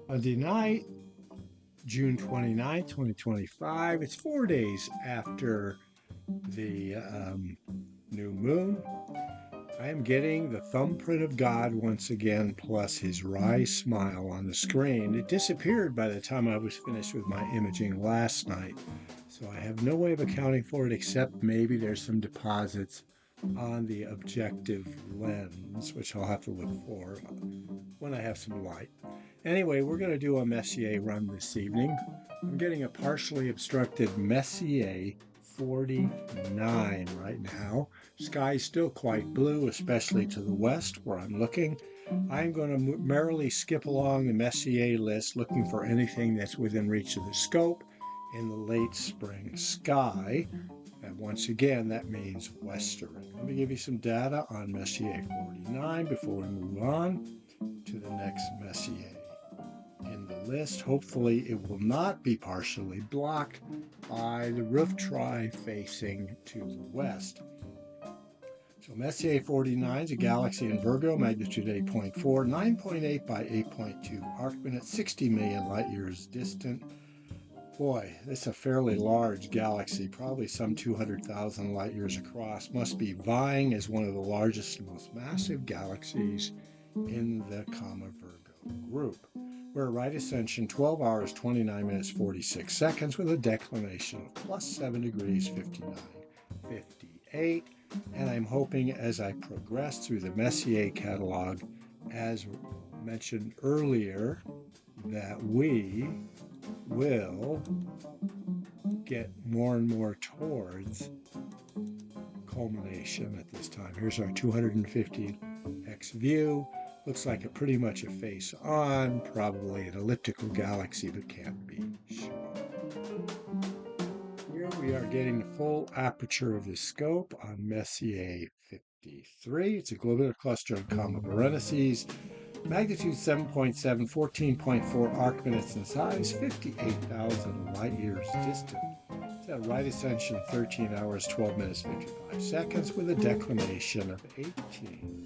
Monday night, June 29th, 2025. It's 4 days after the new moon. I am getting the thumbprint of God once again, plus his wry smile on the screen. It disappeared by the time I was finished with my imaging last night, so I have no way of accounting for it except maybe there's some deposits on the objective lens, which I'll have to look for when I have some light. Anyway, we're going to do a Messier run this evening. I'm getting a partially obstructed Messier 49 right now. Sky's still quite blue, especially to the west where I'm looking. I'm going to merrily skip along the Messier list looking for anything that's within reach of the scope in the late spring sky. And once again, that means westering. Let me give you some data on Messier 49 before we move on to the next Messier in the list. Hopefully it will not be partially blocked by the roof tri facing to the west. So Messier 49 is a galaxy in Virgo, magnitude 8.4, 9.8 by 8.2 arc minute, 60 million light years distant. Boy, this is a fairly large galaxy, probably some 200,000 light years across. Must be vying as one of the largest and most massive galaxies in the Coma-Virgo group. We're at right ascension 12 hours, 29 minutes, 46 seconds with a declination of plus 7 degrees, 59, 58. And I'm hoping as I progress through the Messier catalog, as mentioned earlier, that we will get more and more towards culmination at this time. Here's our 250x view. Looks like pretty much a face on, probably an elliptical galaxy, but can't be sure. Here we are getting the full aperture of the scope on Messier 53. It's a globular cluster of Coma-Virgo, magnitude 7.7, 14.4 arc minutes in size, 58,000 light years distant. It's at right ascension 13 hours, 12 minutes, 55 seconds with a declination of 18.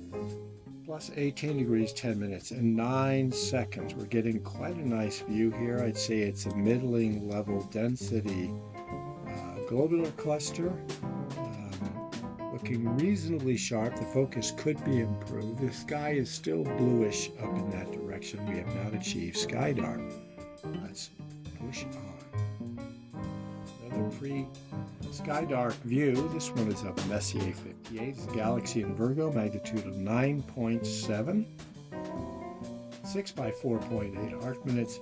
Plus 18 degrees, 10 minutes, and 9 seconds. We're getting quite a nice view here. I'd say it's a middling level density globular cluster. Looking reasonably sharp. The focus could be improved. The sky is still bluish up in that direction. We have not achieved sky dark. Let's push on. Another pre-sky dark view. This one is of Messier 58. It's a galaxy in Virgo, magnitude of 9.7, 6 by 4.8 arc minutes,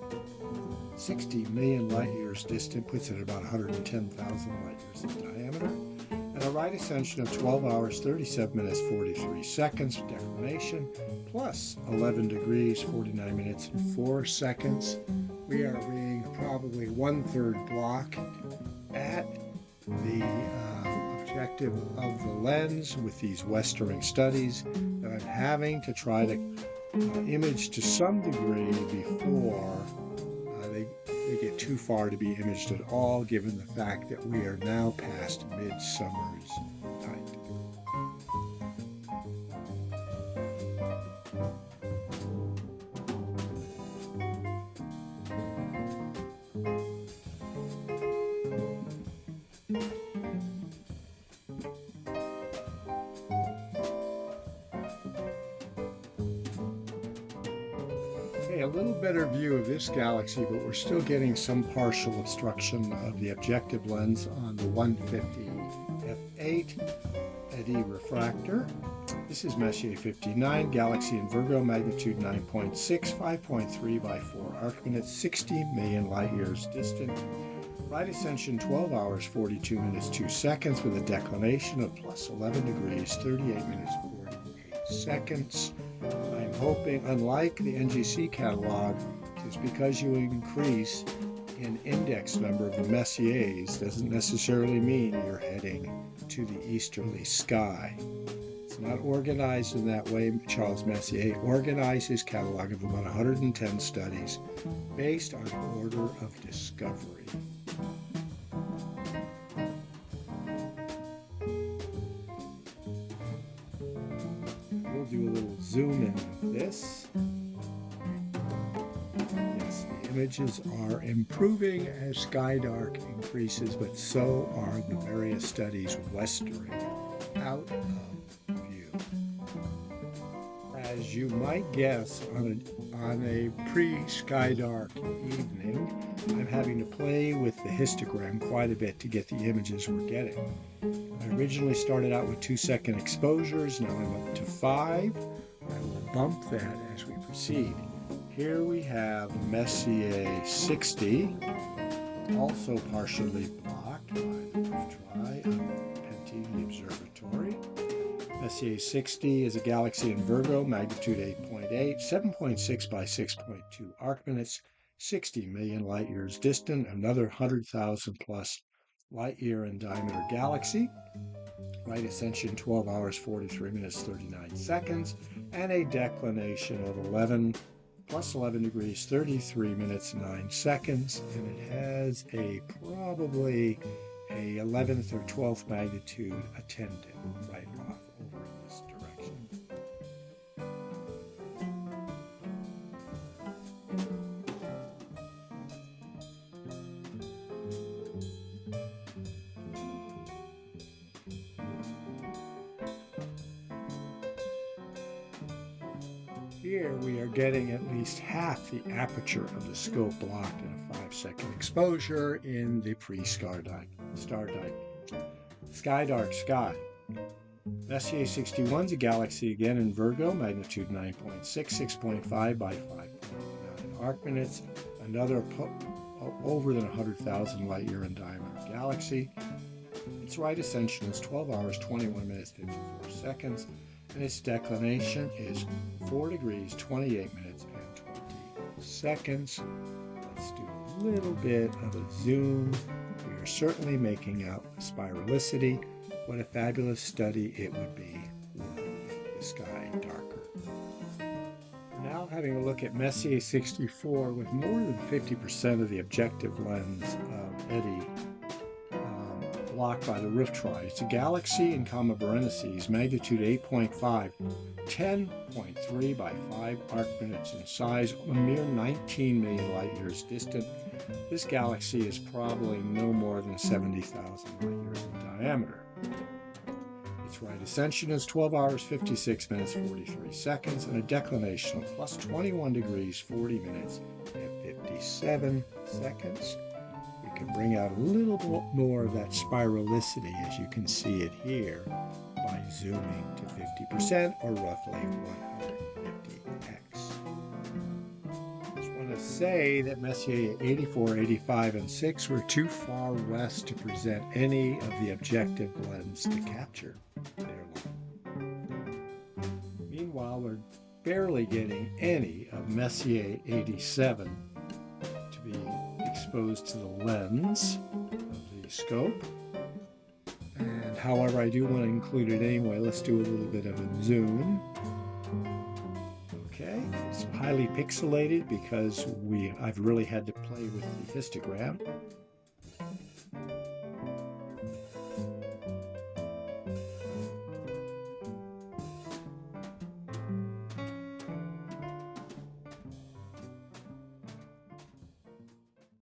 60 million light years distant, puts it at about 110,000 light years in diameter. And a right ascension of 12 hours, 37 minutes, 43 seconds, declination, plus 11 degrees, 49 minutes, and 4 seconds. We are being probably 1/3 block at the objective of the lens with these westering studies that I'm having to try to image to some degree before they get too far to be imaged at all, given the fact that we are now past midsummer's night. A little better view of this galaxy, but we're still getting some partial obstruction of the objective lens on the 150 f8 Eddy refractor. This is Messier 59, galaxy in Virgo, magnitude 9.6, 5.3 by 4 arc minutes, 60 million light years distant. Right ascension 12 hours, 42 minutes, 2 seconds with a declination of plus 11 degrees, 38 minutes, 48 seconds. I'm hoping, unlike the NGC catalog, just because you increase in index number of the Messiers doesn't necessarily mean you're heading to the easterly sky. It's not organized in that way. Charles Messier organized his catalog of about 110 studies based on order of discovery. We'll do a little zoom in with this. Yes, images are improving as sky dark increases, but so are the various studies westering out of view. As you might guess, on a pre-sky dark evening, I'm having to play with the histogram quite a bit to get the images we're getting. I originally started out with 2-second exposures, now I'm up to 5. I will bump that as we proceed. Here we have Messier 60, also partially blocked by the roof-try of Penty, the observatory. Messier 60 is a galaxy in Virgo, magnitude 8.8, 7.6 by 6.2 arc minutes, 60 million light years distant, another 100,000 plus light year in diameter galaxy. Light ascension 12 hours 43 minutes 39 seconds, and a declination of 11 plus 11 degrees 33 minutes 9 seconds, and it has a probably a 11th or 12th magnitude attendant right off over in this direction. Here we are getting at least half the aperture of the scope blocked in a 5-second exposure in the pre-star sky dark sky. Messier 61 is a galaxy again in Virgo, magnitude 9.6, 6.5 by 5.9 arc minutes, another over than 100,000 light year in diameter galaxy. Its right ascension is 12 hours 21 minutes 54 seconds, and its declination is 4 degrees 28 minutes and 20 seconds. Let's do a little bit of a zoom. We are certainly making out spiralicity. What a fabulous study it would be were the sky darker. Now having a look at Messier 64 with more than 50% of the objective lens of Eddy blocked by the roof-try. It's a galaxy in Coma-Virgo, magnitude 8.5, 10.3 by 5 arc minutes in size, a mere 19 million light years distant. This galaxy is probably no more than 70,000 light years in diameter. Its right ascension is 12 hours 56 minutes 43 seconds, and a declination of plus 21 degrees 40 minutes and 57 seconds. We can bring out a little bit more of that spiralicity, as you can see it here, by zooming to 50% or roughly 150x. I just want to say that Messier 84, 85, and 6 were too far west to present any of the objective lens to capture their light. Meanwhile, we're barely getting any of Messier 87 to be exposed to the lens of the scope. And however, I do want to include it anyway. Let's do a little bit of a zoom. Okay, it's highly pixelated because I've really had to play with the histogram.